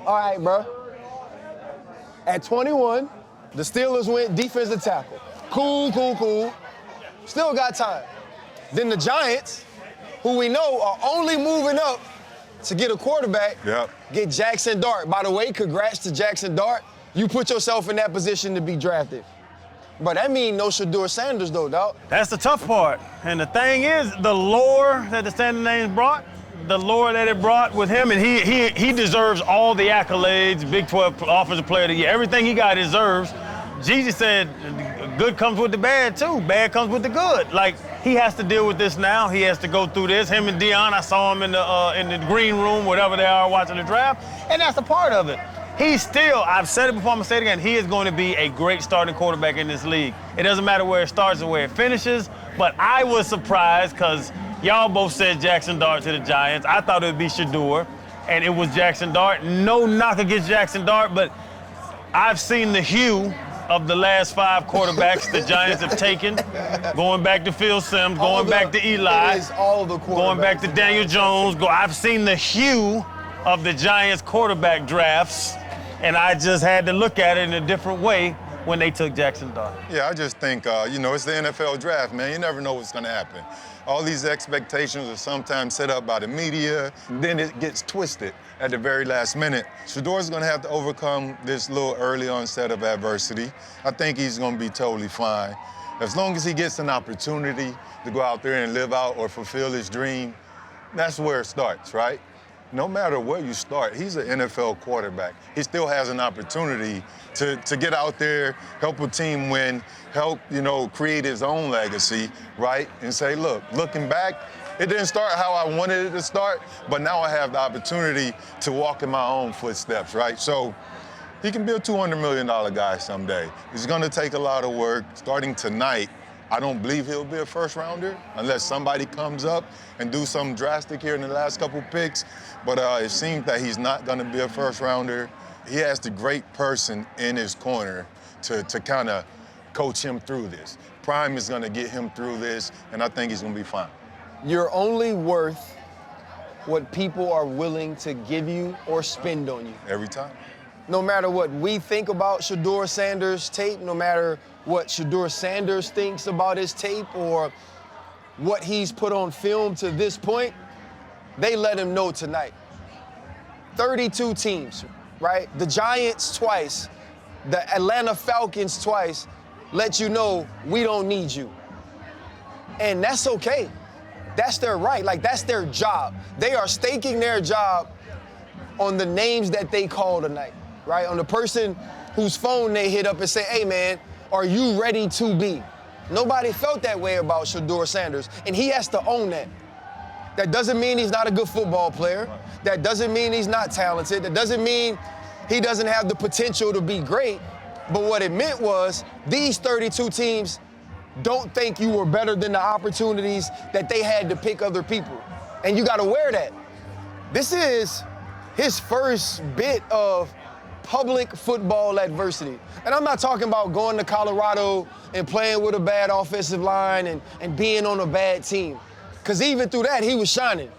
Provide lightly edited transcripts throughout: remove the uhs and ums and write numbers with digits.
All right, bro. At 21, the Steelers went defensive tackle. Cool. Still got time. Then the Giants, who we know are only moving up to get a quarterback, get Jackson Dart. By the way, congrats to Jackson Dart. You put yourself in that position to be drafted. But that means no Shedeur Sanders, though, dog. That's the tough part. And the thing is, the lore that the Standing Names brought, the lore that it brought with him, and he deserves all the accolades, Big 12 Offensive Player of the Year. Everything he got deserves. Gigi said good comes with the bad, too. Bad comes with the good. Like, he has to deal with this now. He has to go through this. Him and Deion, I saw him in the green room, whatever they are, watching the draft, and that's a part of it. He's still, I've said it before, I'm gonna say it again, he is going to be a great starting quarterback in this league. It doesn't matter where it starts or where it finishes, but I was surprised because y'all both said Jackson Dart to the Giants. I thought it would be Shedeur, and it was Jackson Dart. No knock against Jackson Dart, but I've seen the hue of the last 5 quarterbacks the Giants have taken, going back to Phil Simms, going back to Eli, it is all the quarterbacks, going back to Daniel Jones. I've seen the hue of the Giants quarterback drafts, and I just had to look at it in a different way when they took Jackson Dart. Yeah, I just think, it's the NFL draft, man. You never know what's going to happen. All these expectations are sometimes set up by the media, and then it gets twisted at the very last minute. Shedeur's going to have to overcome this little early onset of adversity. I think he's going to be totally fine. As long as he gets an opportunity to go out there and live out or fulfill his dream, that's where it starts, right? No matter where you start, he's an NFL quarterback. He still has an opportunity to get out there, help a team win, help, create his own legacy, right? And say, look, looking back, it didn't start how I wanted it to start, but now I have the opportunity to walk in my own footsteps, right? So he can be a $200 million guy someday. It's gonna take a lot of work. Starting tonight, I don't believe he'll be a first-rounder unless somebody comes up and do something drastic here in the last couple picks. But it seems that he's not going to be a first-rounder. He has the great person in his corner to kind of coach him through this. Prime is going to get him through this, and I think he's going to be fine. You're only worth what people are willing to give you or spend on you. Every time. No matter what we think about Shedeur Sanders' tape, no matter what Shedeur Sanders thinks about his tape or what he's put on film to this point, they let him know tonight. 32 teams, right? The Giants twice, the Atlanta Falcons twice, let you know we don't need you. And that's okay. That's their right. Like, that's their job. They are staking their job on the names that they call tonight, right? On the person whose phone they hit up and say, hey, man, are you ready to be? Nobody felt that way about Shedeur Sanders, and he has to own that. That doesn't mean he's not a good football player. That doesn't mean he's not talented. That doesn't mean he doesn't have the potential to be great. But what it meant was these 32 teams don't think you were better than the opportunities that they had to pick other people. And you got to wear that. This is his first bit of public football adversity. And I'm not talking about going to Colorado and playing with a bad offensive line and being on a bad team. Because even through that, he was shining,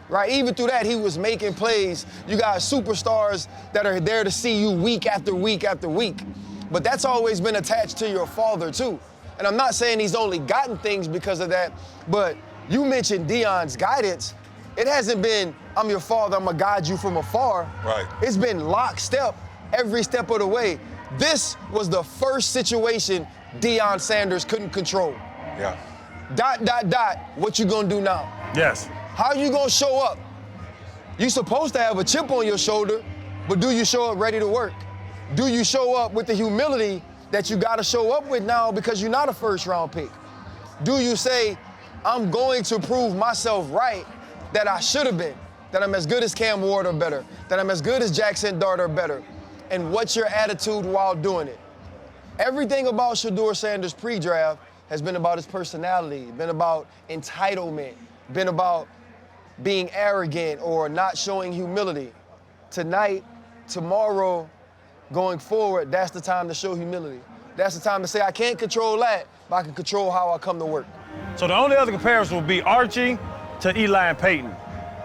right? Even through that, he was making plays. You got superstars that are there to see you week after week after week. But that's always been attached to your father, too. And I'm not saying he's only gotten things because of that, but you mentioned Deion's guidance. It hasn't been, I'm your father, I'm gonna guide you from afar. Right. It's been lockstep every step of the way. This was the first situation Deion Sanders couldn't control. Yeah. ... What you gonna do now? Yes. How you gonna show up? You supposed to have a chip on your shoulder, but do you show up ready to work? Do you show up with the humility that you gotta show up with now because you're not a first-round pick? Do you say, I'm going to prove myself right that I should have been, that I'm as good as Cam Ward or better, that I'm as good as Jackson Dart or better? And what's your attitude while doing it? Everything about Shedeur Sanders pre-draft has been about his personality, been about entitlement, been about being arrogant or not showing humility. Tonight, tomorrow, going forward, that's the time to show humility. That's the time to say, I can't control that, but I can control how I come to work. So the only other comparison would be Archie to Eli and Peyton.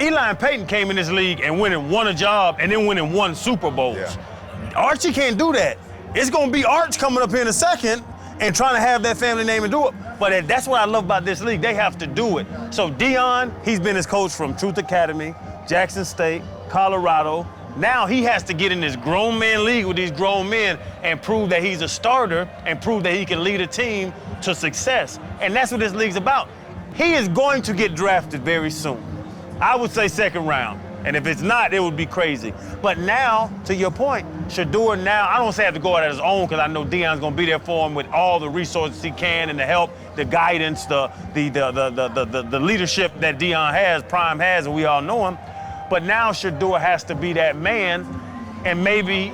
Eli and Peyton came in this league and won a job and then won Super Bowls. Yeah. Archie can't do that. It's gonna be Arch coming up here in a second and trying to have that family name and do it. But that's what I love about this league. They have to do it. So Deion, he's been his coach from Truth Academy, Jackson State, Colorado. Now he has to get in this grown man league with these grown men and prove that he's a starter and prove that he can lead a team to success. And that's what this league's about. He is going to get drafted very soon. I would say second round. And if it's not, it would be crazy. But now, to your point, Shedeur now, I don't say have to go out on his own because I know Deion's going to be there for him with all the resources he can and the help, the guidance, the leadership that Deion has, Prime has, and we all know him. But now Shedeur has to be that man and maybe,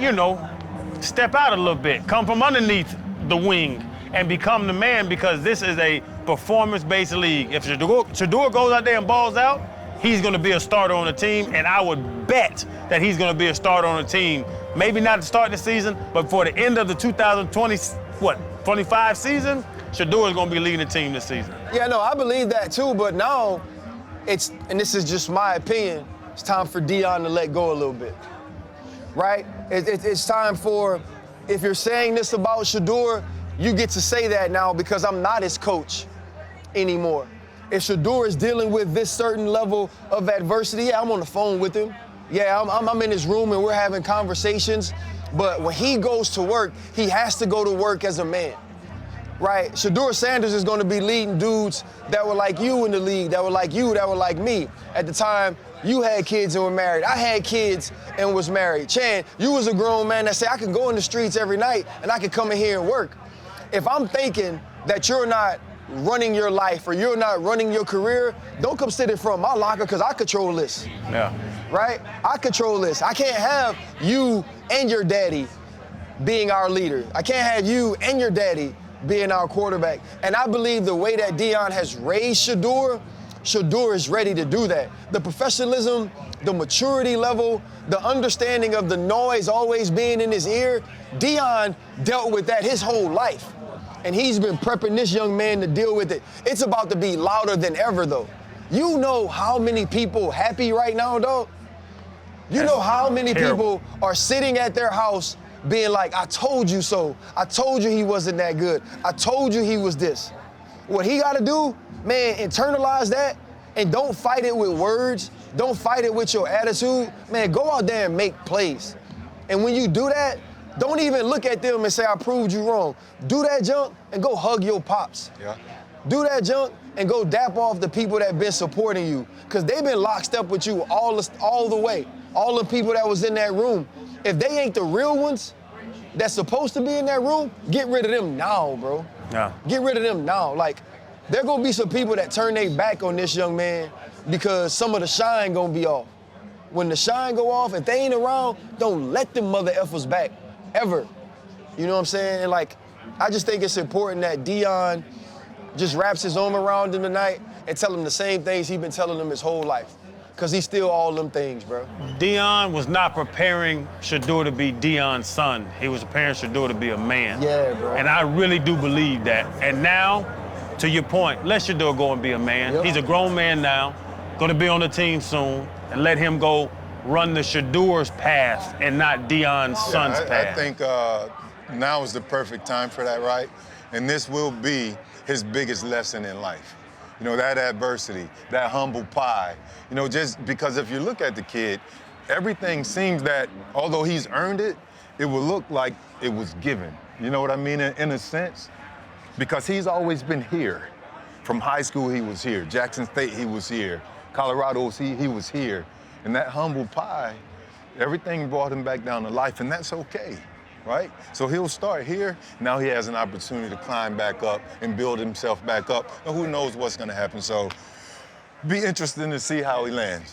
step out a little bit, come from underneath the wing and become the man because this is a performance-based league. If Shedeur goes out there and balls out, he's going to be a starter on the team, and I would bet that he's going to be a starter on the team. Maybe not to start the season, but for the end of the 25 season, Shedeur is going to be leading the team this season. Yeah, no, I believe that too, but now and this is just my opinion, it's time for Deion to let go a little bit, right? It's time for, if you're saying this about Shedeur, you get to say that now because I'm not his coach anymore. If Shedeur is dealing with this certain level of adversity, yeah, I'm on the phone with him. Yeah, I'm in his room and we're having conversations. But when he goes to work, he has to go to work as a man, right? Shedeur Sanders is going to be leading dudes that were like you in the league, that were like you, that were like me. At the time, you had kids and were married. I had kids and was married. Chan, you was a grown man that said, I can go in the streets every night and I can come in here and work. If I'm thinking that you're not running your life or you're not running your career, don't come sit in front of my locker because I control this. Yeah. Right? I control this. I can't have you and your daddy being our leader. I can't have you and your daddy being our quarterback. And I believe the way that Deion has raised Shedeur is ready to do that. The professionalism, the maturity level, the understanding of the noise always being in his ear, Deion dealt with that his whole life. And he's been prepping this young man to deal with it. It's about to be louder than ever, though. You know how many people happy right now, dog? You know how many people are sitting at their house being like, I told you so. I told you he wasn't that good. I told you he was this. What he got to do, man, internalize that and don't fight it with words. Don't fight it with your attitude. Man, go out there and make plays. And when you do that, don't even look at them and say, I proved you wrong. Do that junk and go hug your pops. Yeah. Do that junk and go dap off the people that been supporting you. Because they've been locked up with you all the way. All the people that was in that room. If they ain't the real ones that's supposed to be in that room, get rid of them now, bro. Yeah. Get rid of them now. Like, there gonna be some people that turn their back on this young man because some of the shine gonna be off. When the shine go off, if they ain't around, don't let them mother effers back. Ever. You know what I'm saying? And like, I just think it's important that Deion just wraps his arm around him tonight and tell him the same things he's been telling him his whole life. Because he's still all them things, bro. Deion was not preparing Shedeur to be Deion's son. He was preparing Shedeur to be a man. Yeah, bro. And I really do believe that. And now, to your point, let Shedeur go and be a man. Yep. He's a grown man now, gonna be on the team soon, and let him go run the Shedeur's path and not Deion's son's path. I think now is the perfect time for that, right? And this will be his biggest lesson in life. You know, that adversity, that humble pie. You know, just because if you look at the kid, everything seems that, although he's earned it, it will look like it was given. You know what I mean, in a sense? Because he's always been here. From high school, he was here. Jackson State, he was here. Colorado, he was here. And that humble pie, everything brought him back down to life, and that's okay, right? So he'll start here. Now he has an opportunity to climb back up and build himself back up. And who knows what's going to happen. So be interesting to see how he lands.